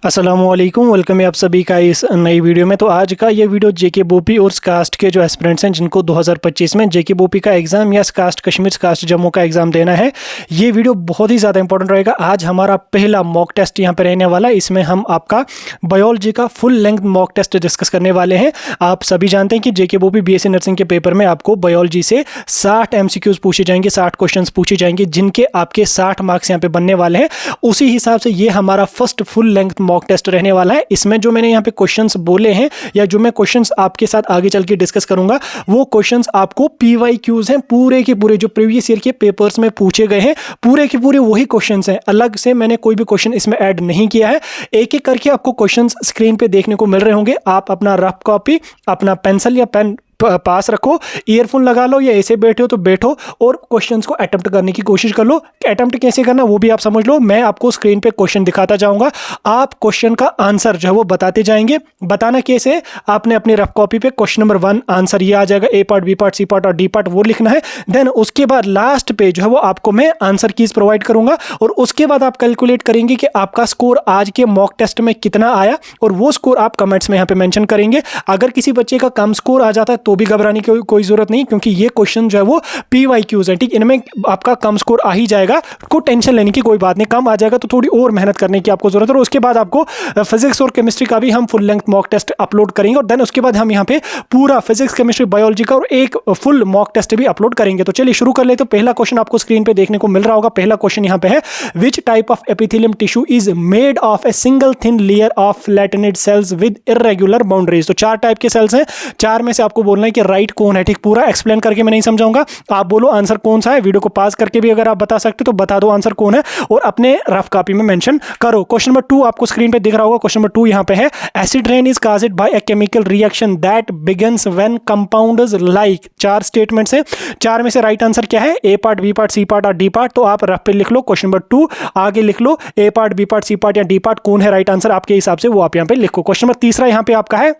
अस्सलामुअलैकुम, वेलकम है आप सभी का इस नई वीडियो में। तो आज का ये वीडियो जेके बोपी और स्कास्ट के जो एस्पिरेंट्स हैं जिनको 2025 में जेके बोपी का एग्ज़ाम या स्कास्ट कश्मीर स्कास्ट जम्मू का एग्ज़ाम देना है, ये वीडियो बहुत ही ज़्यादा इंपॉर्टेंट रहेगा। आज हमारा पहला मॉक टेस्ट यहाँ पे रहने वाला है। इसमें हम आपका बायोलॉजी का full length mock test discuss करने वाले हैं। आप सभी जानते हैं कि जेके बोपी बीएससी नर्सिंग के पेपर में आपको बायोलॉजी से 60 एमसीक्यूज पूछे जाएंगे, 60 क्वेश्चन पूछे जाएंगे, जिनके आपके 60 मार्क्स यहाँ पे बनने वाले हैं। उसी हिसाब से ये हमारा first full length mock test रहने वाला है। इसमें जो मैंने यहाँ पे क्वेश्चंस बोले हैं या जो मैं क्वेश्चंस आपके साथ आगे चल के डिस्कस करूंगा, वो क्वेश्चंस आपको पीवाईक्यूज हैं, पूरे के पूरे जो प्रीवियस ईयर के पेपर्स में पूछे गए हैं, पूरे के पूरे वही क्वेश्चंस हैं। अलग से मैंने कोई भी क्वेश्चन इसमें ऐड नहीं किया है। एक एक करके आपको क्वेश्चंस स्क्रीन पे देखने को मिल रहे होंगे। आप अपना रफ कॉपी, अपना पेंसिल या पेन पास रखो, ईयरफोन लगा लो या ऐसे बैठे हो तो बैठो और क्वेश्चंस को अटेम्प्ट करने की कोशिश कर लो। अटेम्प्ट कैसे करना वो भी आप समझ लो। मैं आपको स्क्रीन पे क्वेश्चन दिखाता जाऊंगा, आप क्वेश्चन का आंसर जो है वो बताते जाएंगे। बताना कैसे, आपने अपनी रफ कॉपी पे क्वेश्चन नंबर 1 आंसर ये आ जाएगा, A part, B part, C part और डी पार्ट वो लिखना है। देन उसके बाद लास्ट पे जो है वो आपको मैं आंसर कीज प्रोवाइड करूंगा और उसके बाद आप कैलकुलेट करेंगे कि आपका स्कोर आज के मॉक टेस्ट में कितना आया और वो स्कोर आप कमेंट्स में यहाँ पे मेंशन करेंगे। अगर किसी बच्चे का कम स्कोर आ जाता है तो भी घबराने की कोई जरूरत नहीं, क्योंकि ये क्वेश्चन जो है वो पीवाईक्यूज है। ठीक, इनमें आपका कम स्कोर आ ही जाएगा, कोई टेंशन लेने की कोई बात नहीं। कम आ जाएगा तो थोड़ी और मेहनत करने की आपको जरूरत है। और उसके बाद आपको फिजिक्स और केमिस्ट्री का भी हम full length mock test upload करेंगे और देन उसके बाद हम यहाँ पे पूरा फिजिक्स, केमिस्ट्री, बायोलॉजी का और एक फुल मॉक टेस्ट भी अपलोड करेंगे। तो चलिए शुरू कर ले। तो पहला क्वेश्चन आपको स्क्रीन पे देखने को मिल रहा होगा। पहला क्वेश्चन यहाँ पे है, which type of epithelium tissue is made of a single thin layer of flattened cells with irregular boundaries. तो 4 टाइप के सेल्स हैं, 4 में से आपको बोलना है कि राइट कौन है। ठीक, पूरा एक्सप्लेन करके मैं नहीं समझाऊंगा, आप बोलो आंसर कौन सा है। वीडियो को पास करके भी अगर आप बता सकते तो बता दो आंसर कौन है और अपने रफ कॉपी में मेंशन करो। क्वेश्चन नंबर 2 आपको स्क्रीन पे दिख रहा होगा। क्वेश्चन नंबर 2 यहां पे है, acid rain is caused by a chemical reaction that begins when compounds like. 4 statements हैं, 4 में से राइट आंसर क्या है, A part, B part, C part और डी पार्ट। तो आप रफ पे लिख लो क्वेश्चन नंबर 2, आगे लिख लो A part, B part, C part या डी पार्ट, कौन है राइट आंसर आपके हिसाब से वो आप यहां पे लिखो। क्वेश्चन नंबर 3 यहां पे आपका है,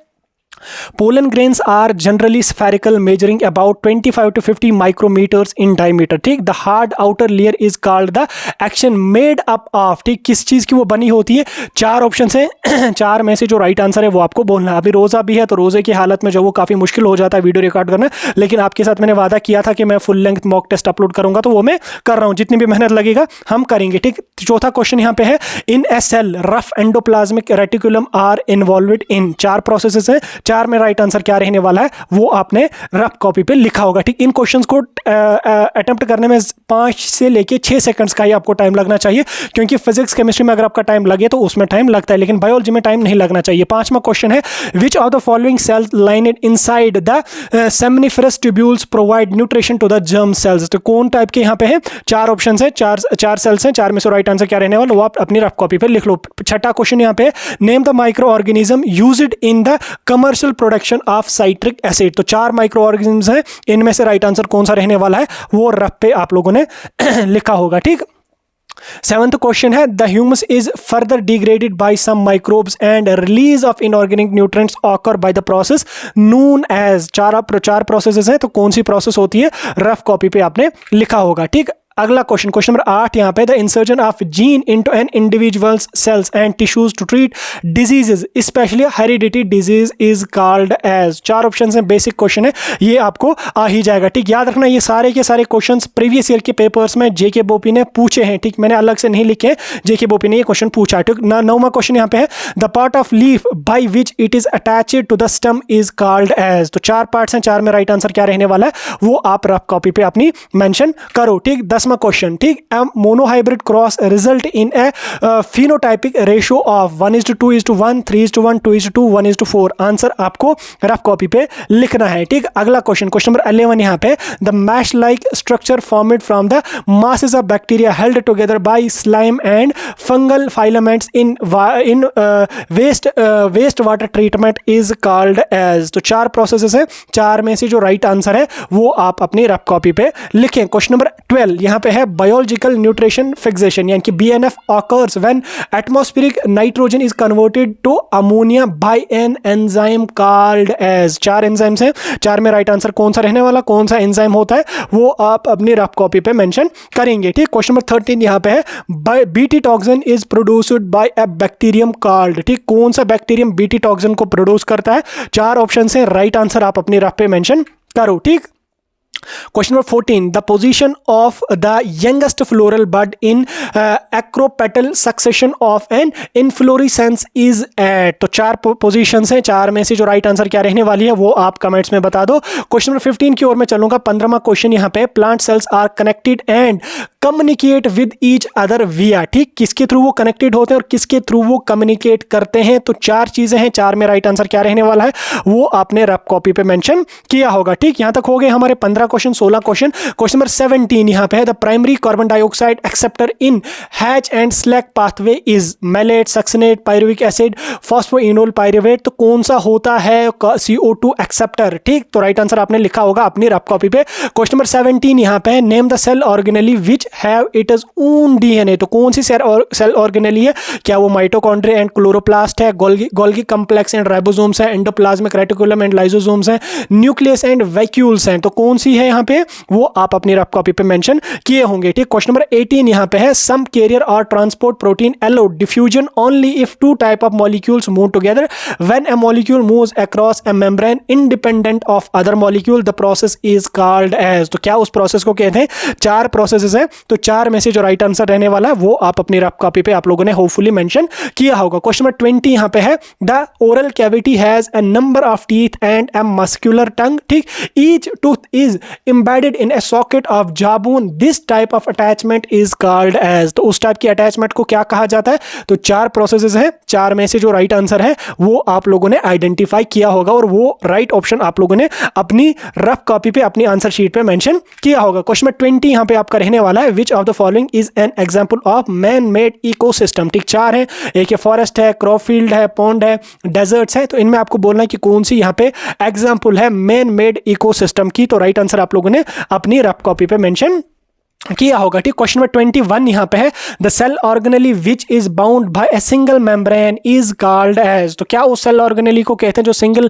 pollen grains are generally spherical, measuring about 25 to 50 micrometers in diameter. ठीक, the hard outer layer is called the action made up of। ठीक, किस चीज की वो बनी होती है। 4 ऑप्शन है, 4 में से जो राइट आंसर है वो आपको बोलना है। अभी रोजा भी है तो रोजे की हालत में जो वो काफी मुश्किल हो जाता है वीडियो रिकॉर्ड करना, लेकिन आपके साथ मैंने वादा किया था कि मैं full length mock test upload करूंगा तो वो मैं कर रहा हूं। जितनी भी मेहनत लगेगा हम करेंगे। ठीक, चौथा क्वेश्चन यहाँ पे है, in a cell rough endoplasmic reticulum are involved in. 4 processes हैं, 4 में राइट आंसर क्या रहने वाला है वो आपने रफ कॉपी पे लिखा होगा। ठीक, इन क्वेश्चंस को अटेम्प्ट करने में 5 से लेके 6 सेकंड्स का ही आपको टाइम लगना चाहिए, क्योंकि फिजिक्स केमिस्ट्री में अगर आपका टाइम लगे तो उसमें टाइम लगता है, लेकिन बायोलॉजी में टाइम नहीं लगना चाहिए। 5वां क्वेश्चन है, which of the following cells lined inside the seminiferous tubules provide nutrition to the germ cells. तो कौन टाइप के यहाँ पे हैं, 4 ऑप्शन है, 4 सेल्स हैं, 4 में से राइट आंसर क्या रहने वाला वो आप अपनी रफ कॉपी पे लिख लो। 6वां क्वेश्चन यहाँ पे, name the micro organism used in the commercial production of citric acid. तो 4 माइक्रो ऑर्गेनिज्म हैं, इनमें से राइट आंसर कौन सा रहने वाला है वो रफ पे आप लोगों ने लिखा होगा। ठीक, 7th क्वेश्चन है, the humus is further degraded by some microbes and release of inorganic nutrients occur by the process known as. 4 processes हैं, तो कौन सी प्रोसेस होती है रफ कॉपी पे आपने लिखा होगा। ठीक, अगला क्वेश्चन, क्वेश्चन नंबर 8 यहाँ पे, the insertion of gene into an individuals cells and tissues to treat diseases specially heredity disease is called as. 4 option हैं, बेसिक क्वेश्चन है, ये आपको आ ही जाएगा। ठीक, याद रखना ये सारे के सारे क्वेश्चंस प्रीवियस ईयर के पेपर्स में जेके बोपी ने पूछे हैं। ठीक, मैंने अलग से नहीं लिखे, जेके बोपी ने ये क्वेश्चन पूछा है। ठीक, 9वां क्वेश्चन यहाँ पे है, the part of leaf by which it is attached to the stem is called as. तो 4 पार्ट्स हैं, 4 में राइट आंसर क्या रहने वाला है वो आप रफ कॉपी पे अपनी मेंशन करो। ठीक, 10वां क्वेश्चन, ठीक, monohybrid cross result in A phenotypic ratio of 1:2:1, 3:1, 2:2, 1:4। Answer आपको रफ कॉपी पे लिखना है। ठीक, अगला क्वेश्चन, क्वेश्चन नंबर 11 यहाँ पे, the mesh like structure formed from the masses of bacteria held together by slime and fungal filaments in waste water treatment is called as। तो 4 processes हैं, 4 में से जो राइट आंसर है वो आप अपनी रफ कॉपी पे लिखें। क्वेश्चन नंबर 12 यहाँ यहाँ पे है बायोलॉजिकल न्यूट्रिशन फिक्सेशन यानी कि BNF occurs when atmospheric nitrogen is converted to ammonia by an enzyme called as. 4 enzymes हैं, 4 में राइट आंसर कौन सा रहने वाला, कौन सा एंजाइम होता है वो आप अपनी रफ कॉपी पे मेंशन करेंगे। ठीक, क्वेश्चन नंबर 13 यहाँ पे है BT toxin is produced by a bacterium called. ठीक, कौन सा बैक्टीरियम बीटी टॉक्सिन को प्रोड्यूस करता है। 4 ऑप्शन है, राइट आंसर आप अपनी रफ पे मेंशन करो। ठीक, Question number 14. The position of the youngest floral bud in acropetal succession of an inflorescence is at। तो 4 पोजीशंस हैं, 4 में से जो राइट आंसर क्या रहने वाली है वो आप कमेंट्स में बता दो। क्वेश्चन नंबर 15 की ओर मैं चलूंगा। 15वां क्वेश्चन यहाँ पे, plant cells are connected and communicate with each other via. ठीक, किसके थ्रू वो कनेक्टेड होते हैं और किसके थ्रू वो कम्युनिकेट करते हैं। तो 4 चीजें हैं, 4 में राइट आंसर क्या रहने वाला है वो आपने रफ कॉपी पे मेंशन किया होगा। ठीक, यहां तक हो गए हमारे 15 क्वेश्चन। 16 क्वेश्चन, क्वेश्चन नंबर 17 यहां पे है, the primary carbon dioxide acceptor in Hatch and Slack pathway is malate, succinate, pyruvic acid, phosphoenolpyruvate. तो कौन सा होता है CO2 एक्सेप्टर। ठीक, तो राइट आंसर आपने लिखा होगा अपनी रफ कॉपी पे। क्वेश्चन नंबर 17 यहां पे है, name the cell organelle which have its own DNA। तो कौन सी सेल ऑर्गेनेली है, क्या वो माइटोकॉन्ड्रिया एंड क्लोरोप्लास्ट है, गोल्गी कॉम्प्लेक्स एंड राइबोसोम्स है, एंडोप्लाज्मिक रेटिकुलम एंड लाइसोसोम्स है, न्यूक्लियस एंड वैक्यूल्स हैं। तो कौन सी है यहाँ पे वो आप अपनी रफ कॉपी पे मेंशन किए होंगे। ठीक, क्वेश्चन नंबर 18 यहाँ पे है, सम कैरियर और transport protein allow diffusion only if 2 type of molecules move together when a molecule moves across a membrane independent of other molecule the process is called as. तो क्या उस process को कहते हैं। 4 प्रोसेसेस हैं, तो 4 में से जो राइट आंसर रहने वाला है वो आप अपनी रफ कॉपी पे आप लोगों ने होपफुली मेंशन किया होगा। क्वेश्चन नंबर 20 यहाँ पे है, the oral cavity has a number of teeth and a muscular tongue. ठीक, each tooth is embedded in a socket of jawbone, this type of attachment is called as। तो उस type की attachment को क्या कहा जाता है। तो 4 प्रोसेसेस हैं, 4 में से जो राइट आंसर है वो आप लोगों ने आइडेंटिफाई किया होगा और वो राइट ऑप्शन आप लोगों ने अपनी रफ कॉपी पे अपनी आंसर शीट पे मेंशन किया होगा। क्वेश्चन नंबर 20 यहां पे आपका रहने वाला है, which of the following is an example of man made ecosystem. ठीक, 4 है, एक है फॉरेस्ट है, क्रॉप फील्ड है, पॉन्ड है, डेजर्ट्स है। तो इनमें आपको बोलना है कि कौन सी यहाँ पे एग्जांपल है मैन मेड इकोसिस्टम की। तो राइट आंसर आप लोगों ने अपनी रफ कॉपी पे मेंशन किया होगा। ठीक, क्वेश्चन नंबर 21 यहां पे है, the cell organelle which is bound by a single membrane is called as. तो क्या उस सेल ऑर्गेनेली को कहते हैं जो सिंगल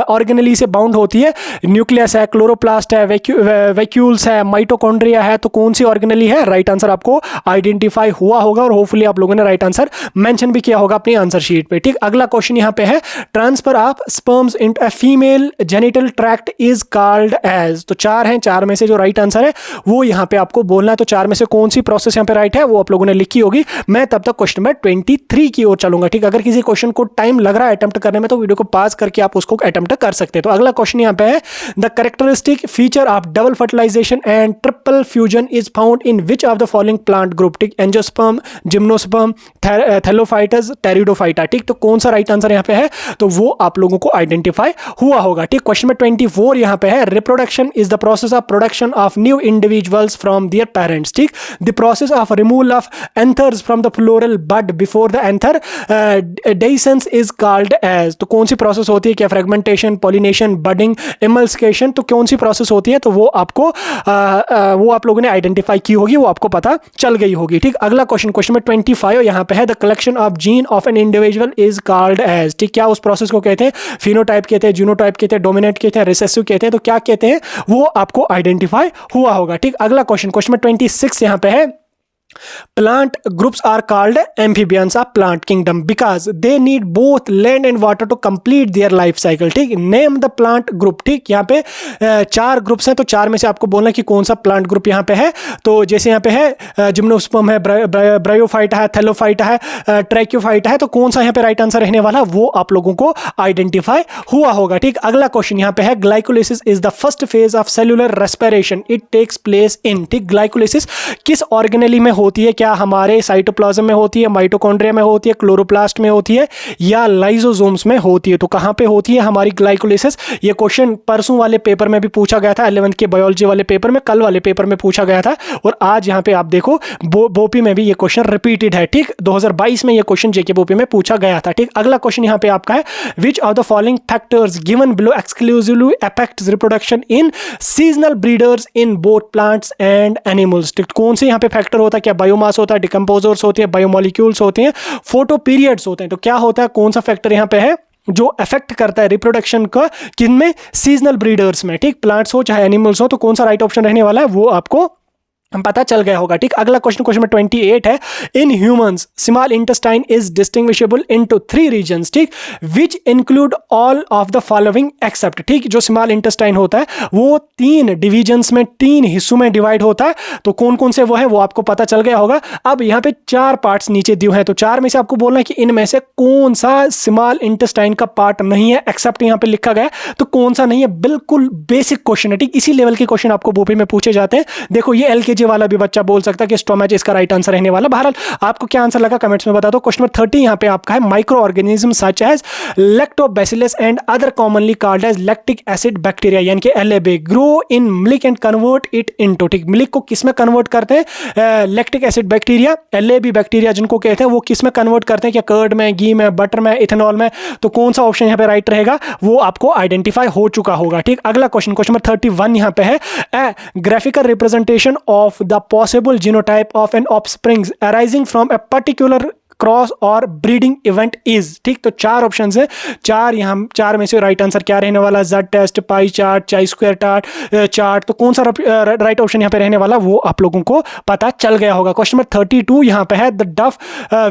ऑर्गेनेली से बाउंड होती है। न्यूक्लियस है, क्लोरोप्लास्ट है, वैक्यूल्स है, माइटोकॉन्ड्रिया है। तो कौन सी ऑर्गेनेली है। राइट आंसर आपको आइडेंटिफाई हुआ होगा और होपफुली आप लोगों ने राइट आंसर मेंशन भी किया होगा अपनी आंसर शीट पे। ठीक, अगला क्वेश्चन यहां पे है, transfer of sperms into a female genital tract is called as. तो 4 हैं, 4 में से जो राइट आंसर है वो यहां पे आपको बोलना है। तो 4 में से कौन सी प्रोसेस यहां पे राइट है वो आप लोगों ने लिखी होगी। मैं तब तक क्वेश्चन नंबर 23 की ओर चलूंगा। ठीक, अगर किसी क्वेश्चन को टाइम लग रहा है अटेम्प्ट करने में तो वीडियो को पॉज करके आप उसको अटेम्प्ट कर सकते हैं। तो अगला क्वेश्चन यहां पे है, the characteristic feature of double fertilisation and triple fusion is found in which of the following plant group. ठीक, एंजियोस्पर्म, जिम्नोस्पर्म, थैलोफाइटस, टेरिडोफाइटा। ठीक, तो कौन सा राइट आंसर यहां पे है तो वो आप लोगों को आइडेंटिफाई हुआ होगा। ठीक, क्वेश्चन नंबर 24 यहां पे है, reproduction is the process of production of new individuals from their parents. ठीक, the process of removal of anthers from the floral bud before the anther dehiscence is called as। तो कौन सी process होती है। क्या fragmentation, pollination, budding, emulsification. तो कौन सी process होती है तो वो आपको वो आप लोगों ने आइडेंटिफाई की होगी, वो आपको पता चल गई होगी। ठीक, अगला क्वेश्चन क्वेश्चन नंबर 25 यहाँ पे है, the collection of gene of an individual is called as. ठीक, क्या उस प्रोसेस को कहते हैं। फिनोटाइप कहते हैं, जीनोटाइप कहते हैं, डोमिनेंट कहते हैं, रिसेसिव कहते हैं। तो क्या कहते हैं वो आपको आइडेंटिफाई हुआ होगा। ठीक, अगला क्वेश्चन क्वेश्चन नंबर 26 यहाँ पे है, Plant groups are called amphibians of plant kingdom because they need both land and water to complete their life cycle। ठीक, नेम द प्लांट ग्रुप। ठीक, यहाँ पे 4 ग्रुप्स हैं, तो 4 में से आपको बोलना कि कौन सा प्लांट ग्रुप यहाँ पे है। तो जैसे यहाँ पे है जिम्नोस्पर्म है, ब्रायोफाइटा है, थैलोफाइटा है, ट्रैक्योफाइटा है। तो कौन सा यहाँ पे राइट आंसर रहने वाला वो आप लोगों को आइडेंटिफाई हुआ होगा। ठीक, अगला क्वेश्चन यहाँ पे है, glycolysis is the first phase of cellular respiration, it takes place in. ठीक, ग्लाइकोलिसिस किस ऑर्गेनेली में होती है? क्या हमारे साइटोप्लाज्म में होती है, माइटोकॉन्ड्रिया में होती है, क्लोरोप्लास्ट में होती है, या लाइसोसोम्स में होती है? तो कहाँ पे होती है हमारी ग्लाइकोलाइसिस? ये क्वेश्चन परसों वाले पेपर में भी पूछा गया था, 11th के बायोलॉजी वाले पेपर में, कल वाले पेपर में पूछा गया था, और आज यहाँ पे आप देखो बोपी में भी ये क्वेश्चन रिपीटेड है। ठीक, 2022 में ये क्वेश्चन जेके बोपी में पूछा गया था। ठीक, अगला क्वेश्चन यहाँ पे आपका है, which of the following factors given below exclusively affects reproduction in seasonal breeders in both plants and animals? कौन से यहाँ पे फैक्टर होता है? क्या बायोमास होता है, डिकम्पोजर्स होते हैं, बायोमोलिक्यूल्स होते हैं, फोटो पीरियड्स होते हैं? तो क्या होता है, कौन सा फैक्टर यहाँ पे है जो अफेक्ट करता है रिप्रोडक्शन का, किनमें? सीजनल ब्रीडर्स में। ठीक, प्लांट्स हो चाहे एनिमल्स हो, तो कौन सा राइट ऑप्शन रहने वाला है वो आपको पता चल गया होगा। ठीक, अगला क्वेश्चन नंबर 28 है, in humans small intestine is distinguishable into 3 regions, ठीक, which include all of the following except. ठीक, जो स्मॉल इंटेस्टाइन होता है वो 3 डिविजन्स में, 3 हिस्सों में डिवाइड होता है, तो कौन कौन से वो है वो आपको पता चल गया होगा। अब यहाँ पे 4 पार्ट्स नीचे दिए हैं, तो 4 में से आपको बोलना है कि इनमें से कौन सा स्मॉल इंटेस्टाइन का पार्ट नहीं है, एक्सेप्ट यहाँ पे लिखा गया, तो कौन सा नहीं है? बिल्कुल बेसिक क्वेश्चन है। ठीक, इसी लेवल के क्वेश्चन आपको बोपी में पूछे जाते हैं। देखो, ये एलकेजी वाला भी बच्चा बोल सकता है कि स्टोमच इसका राइट आंसर रहने वाला। बहरहाल आपको क्या आंसर लगा कमेंट्स में बता दो। क्वेश्चन नंबर 30 यहां पे आपका है, microorganism such as lactobacillus and other commonly called as lactic acid bacteria यानी कि LAB grow in milk and convert it into. ठीक, मिल्क को किस में कन्वर्ट करते हैं? Lactic acid bacteria, LAB bacteria जिनको कहते हैं, वो किस में कन्वर्ट करते हैं? क्या कर्ड में, घी में, बटर में, इथेनॉल में? तो कौन सा ऑप्शन यहां पे राइट रहेगा वो आपको आइडेंटिफाई हो चुका होगा। ठीक, अगला क्वेश्चन नंबर 31 यहां पे है, a graphical representation of the possible genotype of an offspring arising from a particular cross or breeding event is. ठीक, तो 4 ऑप्शन है, 4 में से राइट आंसर क्या रहने वाला? जेड टेस्ट, पाई चार्ट, चाई स्क्वायर चार्ट, तो कौन सा राइट ऑप्शन यहाँ पे रहने वाला वो आप लोगों को पता चल गया होगा। क्वेश्चन नंबर 32 यहाँ पे है, the dough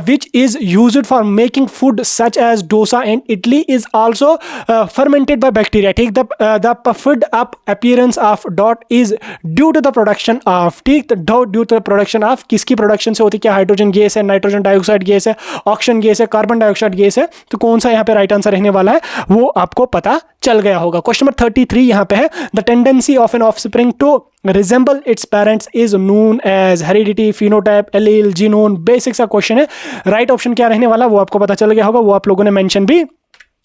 which is used for making food such as dosa and idli is also fermented by bacteria. ठीक, the puffed up appearance of dough is due to the production of. ठीक, due to the production of किसकी production से होती है? क्या hydrogen gas है, nitrogen dioxide gas है, oxygen gas है, कार्बन डाइऑक्साइड गैस है? तो कौन सा यहाँ पे राइट आंसर रहने वाला है वो आपको पता चल गया होगा। क्वेश्चन नंबर 33 यहाँ पे है, the tendency of an offspring to resemble its parents is known as heredity, phenotype, allele, genome. Basic सा क्वेश्चन है, राइट ऑप्शन क्या रहने वाला वो आपको पता चल गया होगा, वो आप लोगों ने मेंशन भी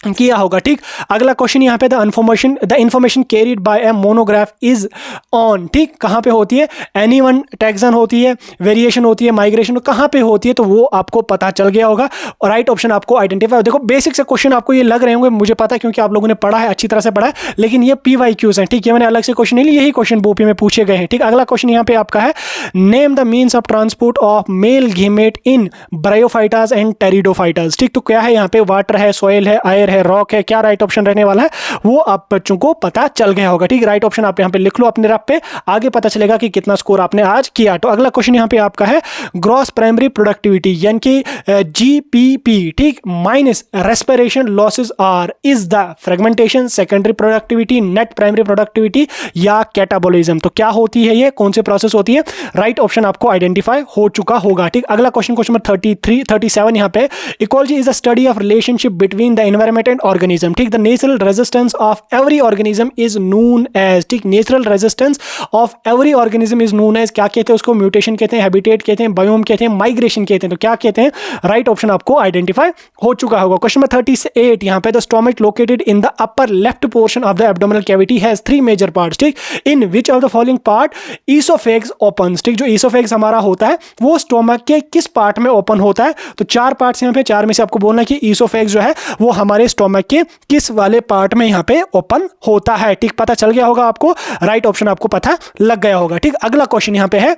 किया होगा। ठीक, अगला क्वेश्चन यहाँ पे, the information carried by A monograph is on. ठीक, कहाँ पे होती है? एनीवन टैक्सन होती है, वेरिएशन होती है, माइग्रेशन कहाँ पे होती है, तो वो आपको पता चल गया होगा और राइट ऑप्शन आपको आइडेंटिफाई। देखो, बेसिक से क्वेश्चन आपको ये लग रहे होंगे, मुझे पता है क्योंकि आप लोगों ने पढ़ा है, अच्छी तरह से पढ़ा है, लेकिन ये PYQs हैं। ठीक है, मैंने अलग से क्वेश्चन नहीं लिए, यही क्वेश्चन बोपी में पूछे गए हैं। ठीक, अगला क्वेश्चन यहाँ पे आपका है, name the means of transport of male gamete in bryophytes and pteridophytes. ठीक, तो क्या है यहाँ पे? वाटर है, सॉइल है, एयर है, रॉक है, क्या राइट ऑप्शन रहने वाला है वो आप बच्चों को पता चल गया होगा। ठीक, राइट ऑप्शन आप यहाँ पे लिख लो अपने रफ पे, आगे पता चलेगा कि कितना स्कोर आपने आज किया। तो अगला क्वेश्चन यहाँ पे आपका है, ग्रॉस प्राइमरी प्रोडक्टिविटी यानी कि GPP, ठीक, minus respiration losses are is the fragmentation, secondary productivity, net primary productivity या कैटाबोलिज्म? तो क्या होती है ये, कौन से प्रोसेस होती है? राइट ऑप्शन आपको आइडेंटिफाई हो चुका होगा। ठीक, अगला क्वेश्चन नंबर 37 यहाँ पे, ecology is a study of relationship between the environment and organism. ठीक, the natural resistance of every organism is known as. ठीक, natural resistance of every organism is known as, क्या कहते हैं उसको? म्यूटेशन कहते हैं, हैबिटेट कहते हैं, बायोम कहते हैं, माइग्रेशन कहते हैं। तो क्या कहते हैं? राइट ऑप्शन आपको आइडेंटिफाई हो चुका होगा। क्वेश्चन नंबर 38 यहाँ पे, the stomach located in the upper left portion of the abdominal cavity has 3 major parts. ठीक, in which of the following part oesophagus opens? ठीक, जो ईसोफेगस हमारा होता है वो स्टोमक के किस पार्ट में ओपन होता है? तो 4 पार्ट्स यहाँ पे, 4 में से आपको बोलना कि ईसोफेगस जो है वो हमारे स्टोमक के किस वाले पार्ट में यहाँ पे ओपन होता है। ठीक, पता चल गया होगा आपको, राइट ऑप्शन आपको पता लग गया होगा। ठीक, अगला क्वेश्चन यहाँ पे है,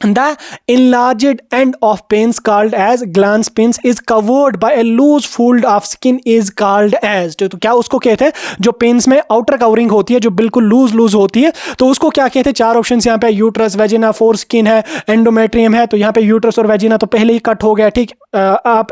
the enlarged end of pens called as glans pens is covered by a loose fold of skin is called as। तो क्या उसको कहते हैं? जो पेन्स में आउटर कवरिंग होती है जो बिल्कुल लूज होती है, तो उसको क्या कहते हैं? 4 ऑप्शन यहाँ पे, यूट्रस, वेजिना, फोर स्किन है, एंडोमेट्रियम है। तो यहाँ पे यूट्रस और वेजिना तो पहले ही कट हो गया। ठीक, आप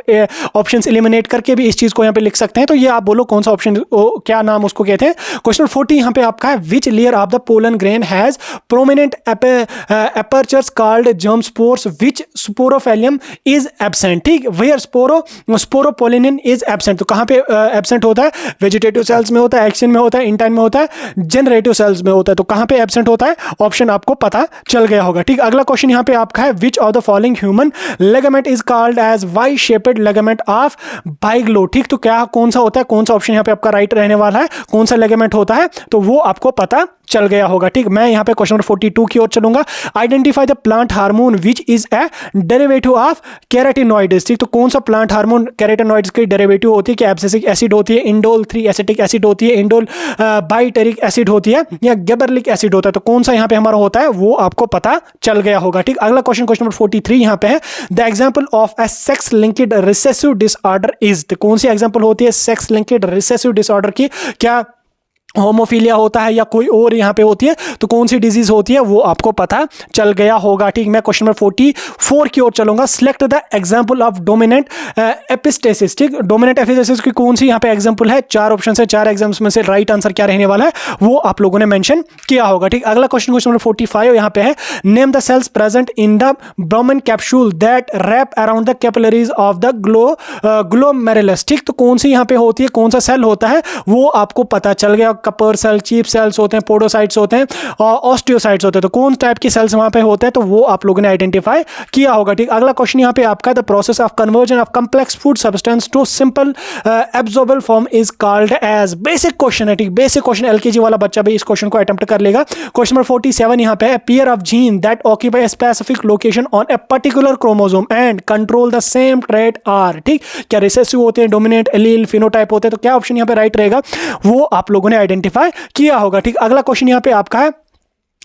ऑप्शंस एलिमिनेट करके भी इस चीज को यहाँ पे लिख सकते हैं। तो ये आप बोलो कौन सा ऑप्शन, क्या नाम उसको कहते हैं? क्वेश्चन 40 यहाँ पे आपका है, which layer of the pollen grain has prominent apertures called called germ spores which sporopollenin is absent, ठीक, वेयर स्पोरोपोलिनिन इज एब्सेंट, तो कहाँ पे एब्सेंट होता है? वेजिटेटिव सेल्स में होता है, एक्शन में होता है, इंटाइन में होता है, जनरेटिव सेल्स में होता है, तो कहाँ पे एब्सेंट होता है? ऑप्शन आपको पता चल गया होगा, ठीक। अगला क्वेश्चन यहाँ पे आपका है, which of the following human ligament is called as Y shaped ligament of Bigelow, ठीक, तो क्या कौन सा होता है, कौन सा ऑप्शन यहाँ पे आपका राइट रहने वाला है, कौन सा लेगामेंट होता है, तो वो आपको पता चल गया होगा, ठीक। मैं यहाँ पे क्वेश्चन नंबर 42 की ओर चलूंगा। Identify the plant hormone which is a derivative of carotenoids, ठीक, तो कौन सा प्लांट हार्मोन कैरोटीनॉइड्स की डेरिवेटिव होती है? कि एब्सिसिक एसिड होती है, इंडोल 3 एसिटिक एसिड होती है, इंडोल बाइटेरिक एसिड होती है, या गिबरेलिक एसिड होता है, तो कौन सा यहाँ पे हमारा होता है वो आपको पता चल गया होगा, ठीक। अगला क्वेश्चन नंबर 43 यहाँ पे है, the example of A sex linked recessive disorder is, तो कौन सी एग्जाम्पल होती है सेक्स लिंक्ड रिसेसिव डिसऑर्डर की? क्या होमोफीलिया होता है या कोई और यहाँ पे होती है? तो कौन सी डिजीज होती है वो आपको पता चल गया होगा, ठीक। मैं क्वेश्चन नंबर 44 की ओर चलूंगा। Select the example of dominant epistasis, ठीक, डोमिनेंट एपिस्टेसिस की कौन सी यहाँ पे एग्जांपल है? 4 ऑप्शन है, 4 एग्जाम्स में से राइट आंसर क्या रहने वाला है वो आप लोगों ने मेंशन किया होगा, ठीक। अगला क्वेश्चन नंबर 45 यहाँ पे है, name the cells present in the Bowman capsule that wrap around the capillaries of the glomerulus, ठीक, तो कौन सी यहाँ पे होती है, कौन सा सेल होता है वो आपको पता चल गया। कपर सेल, चीप सेल्स होते हैं, पोडोसाइट्स होते हैं और ऑस्टियोसाइट्स होते हैं, तो कौन टाइप के सेल्स वहां पे होते हैं तो वो आप लोगों ने आइडेंटिफाई किया होगा, ठीक। अगला क्वेश्चन यहाँ पे आपका, the process of conversion of complex food substance to simple absorbable form is called as, basic question है, ठीक, बेसिक क्वेश्चन, एलकेजी वाला बच्चा भी इस क्वेश्चन को अटेम्प्ट कर लेगा। क्वेश्चन नंबर 47 यहाँ पे है, pair of gene that occupy specific location on a particular chromosome and control the same trait are, ठीक, क्या रिसेसिव होते हैं, डोमिनेंट, एलील, फिनोटाइप होते हैं, तो क्या ऑप्शन यहाँ पे राइट रहेगा वो आप लोगों ने आइडेंटिफाई किया होगा, ठीक। अगला क्वेश्चन यहाँ पे आपका है,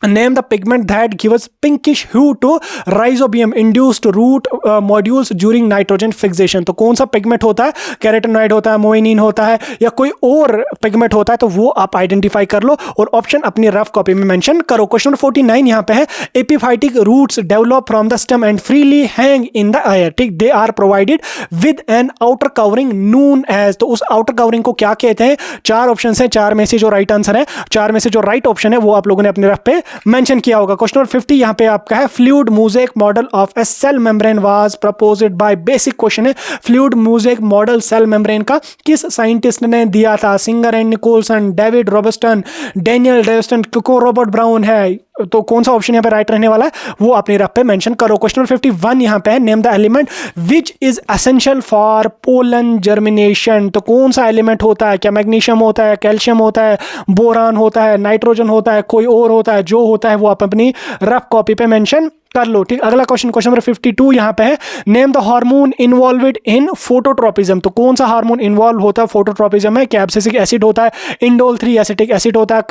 name the pigment that gives pinkish hue to rhizobium induced root modules during nitrogen fixation, तो कौन सा पिगमेंट होता है? कैरोटीनॉइड होता है, मोइनिन होता है, या कोई और पिगमेंट होता है, तो वो आप आइडेंटिफाई कर लो और ऑप्शन अपनी रफ कॉपी में मेंशन करो। क्वेश्चन नंबर 49 यहाँ पे है, epiphytic roots develop from the stem and freely hang in the air, ठीक, they are provided with an outer covering known as, तो उस आउटर कवरिंग को क्या कहते हैं? 4 ऑप्शन है, 4 में से जो राइट आंसर है, 4 में से जो राइट ऑप्शन है वो आप लोगों ने अपने रफ पे मेंशन किया होगा। क्वेश्चन नंबर 50 यहां पे आपका है, fluid mosaic model of a cell membrane was proposed by, basic question है, fluid mosaic model cell membrane का किस साइंटिस्ट ने दिया था? Singer and Nicolson, David Robertson, Daniel Davson, कोको रॉबर्ट ब्राउन है, तो कौन सा ऑप्शन यहाँ पे राइट रहने वाला है वो अपने रफ पे मेंशन करो। क्वेश्चन नंबर 51 यहाँ पे है, name the element which is essential for pollen germination, तो कौन सा एलिमेंट होता है? क्या मैग्नीशियम होता है, कैल्शियम होता है, बोरान होता है, नाइट्रोजन होता है, कोई और होता है? जो होता है वो आप अपनी रफ कॉपी पे मेंशन कर लो, ठीक। अगला क्वेश्चन नंबर 52 यहाँ पे है, name the hormone involved in phototropism, तो कौन सा हार्मोन इन्वॉल्व होता है फोटोट्रोपिज्म में? क्या एब्सिसिक एसिड होता है, इंडोल 3 एसिटिक एसिड होता है,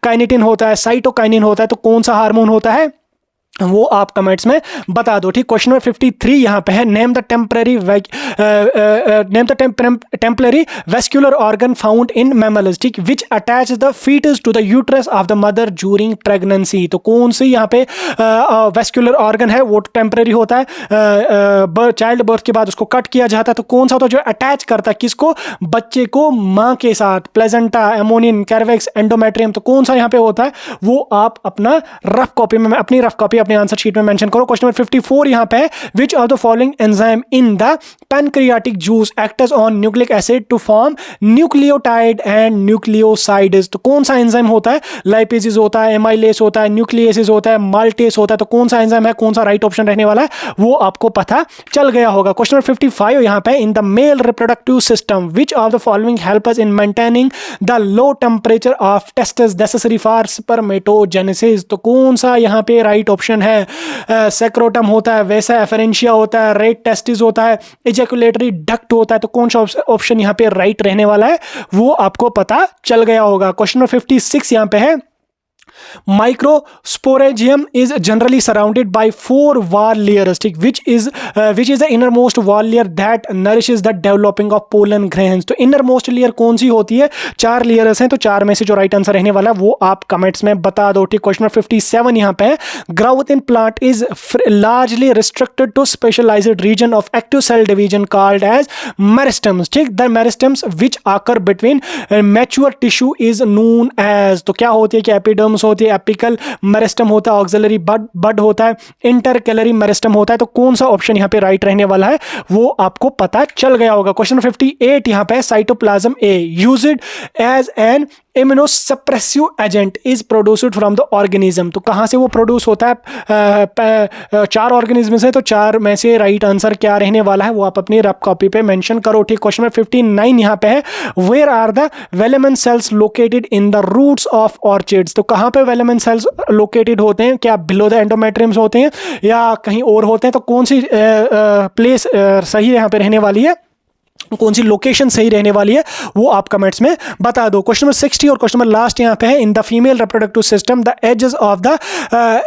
काइनेटिन होता है, साइटोकाइनिन होता है, तो कौन सा हार्मोन होता है वो आप कमेंट्स में बता दो, ठीक। क्वेश्चन नंबर 53 यहाँ पे है, name the temporary vascular organ found in mammals, ठीक, which attach the foetus to the uterus of the mother during pregnancy, तो कौन सी यहाँ पे वेस्कुलर ऑर्गन है वो टेम्पररी होता है, चाइल्ड बर्थ के बाद उसको कट किया जाता है, तो कौन सा होता है जो अटैच करता है किसको? बच्चे को माँ के साथ, प्लेजेंटा, एमोनिन, कैरवेक्स, एंडोमेट्रियम, तो कौन सा यहाँ पे होता है वो आप अपना रफ कॉपी में, अपनी रफ कॉपी अपने आंसर शीट में मेंशन करो। क्वेश्चन नंबर 54 यहां पे है, which of the following enzyme in the pancreatic juice acts on nucleic acid to form nucleotide and nucleosides, तो कौन सा एंजाइम होता है? लाइपेजेस होता है, एमाइलेस होता है, न्यूक्लियेसेस होता है, माल्टेस होता है, तो कौन सा एंजाइम है, कौन सा राइट ऑप्शन रहने वाला है वो आपको पता चल गया होगा। क्वेश्चन नंबर 55 यहां पे, in the male reproductive system which of the following help us in maintaining the low temperature of testis necessary for spermatogenesis, तो कौन सा यहां पे राइट ऑप्शन है? सेक्रोटम होता है, वैसा एफरेंशिया होता है, रेड टेस्टिस होता है, इजैकुलेटरी डक्ट होता है, तो कौन सा ऑप्शन यहाँ पे राइट रहने वाला है वो आपको पता चल गया होगा। क्वेश्चन नंबर 56 यहाँ पे है, Microsporidium is generally surrounded by 4 wall layers, which is the innermost wall layer that nourishes the developing of pollen grains. तो innermost layer कौन सी होती है? 4 layers हैं, तो 4 में से जो राइट आंसर रहने वाला है वो आप कमेंट्स में बता दो। ठीक, क्वेश्चन नंबर 57 यहाँ पे है, growth in plant is largely restricted to specialized region of active cell division called as meristems. ठीक, the meristems which occur between mature tissue is known as, तो क्या होती है कि एपिडर्म्स स्टेनोस होती है, एपिकल मेरिस्टम होता है, ऑक्सिलरी बड होता है, इंटरकैलरी मेरिस्टम होता है। तो कौन सा ऑप्शन यहाँ पे राइट रहने वाला है वो आपको पता चल गया होगा। क्वेश्चन 58 यहाँ पे cytoplasm a used as an immunosuppressive agent is produced from the organism. तो कहाँ से वो प्रोड्यूस होता है? 4 ऑर्गेनिज्म से, तो 4 में से राइट आंसर क्या रहने वाला है वो आप अपनी रफ कॉपी पे मेंशन करो। ठीक, क्वेश्चन 59 यहाँ पे है, where are the velamen cells located in the roots of orchids. तो कहाँ पे वेलेमन सेल्स लोकेटेड होते हैं? क्या बिलो द एंडोमेट्रियम्स होते हैं या कहीं और होते हैं? तो कौन सी प्लेस सही यहाँ पे रहने वाली है, कौन सी लोकेशन सही रहने वाली है वो आप कमेंट्स में बता दो। क्वेश्चन नंबर 60 और क्वेश्चन नंबर लास्ट यहाँ पे है, in the female reproductive system the edges of the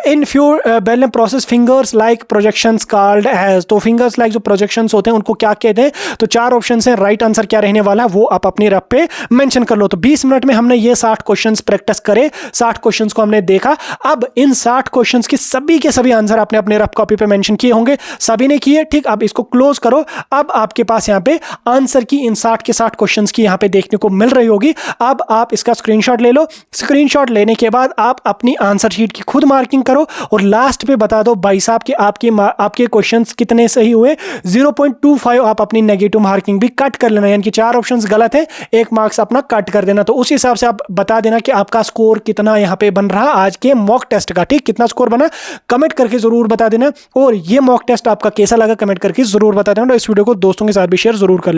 infundibulum process fingers like projections called as. तो फिंगर्स लाइक जो प्रोजेक्शंस होते हैं उनको क्या कहते हैं? तो 4 ऑप्शन है, राइट आंसर क्या रहने वाला है वो आप अपनी रफ पे मेंशन कर लो। तो 20 मिनट में हमने ये 60 क्वेश्चंस प्रैक्टिस करे, 60 क्वेश्चंस को हमने देखा। अब इन 60 क्वेश्चंस के सभी के सभी आंसर आपने अपने रफ कॉपी पे मेंशन किए होंगे, सभी ने किए। ठीक, अब इसको क्लोज करो। अब आपके पास यहाँ पे आंसर की इन 60 के 60 क्वेश्चंस की यहां पे देखने को मिल रही होगी। अब आप इसका स्क्रीनशॉट ले लो। स्क्रीनशॉट लेने के बाद आप अपनी आंसर शीट की खुद मार्किंग करो और लास्ट पे बता दो भाई साहब कि आपके क्वेश्चंस कितने सही हुए। 0.25 आप अपनी नेगेटिव मार्किंग भी कट कर लेना, यानी कि 4 ऑप्शंस गलत है, 1 मार्क्स अपना कट कर देना। तो उस हिसाब से आप बता देना कि आपका स्कोर कितना यहां पे बन रहा आज के मॉक टेस्ट का। ठीक, कितना स्कोर बना कमेंट करके जरूर बता देना, और ये मॉक टेस्ट आपका कैसा लगा कमेंट करके जरूर बता देना। तो इस वीडियो को दोस्तों के साथ भी शेयर जरूर कर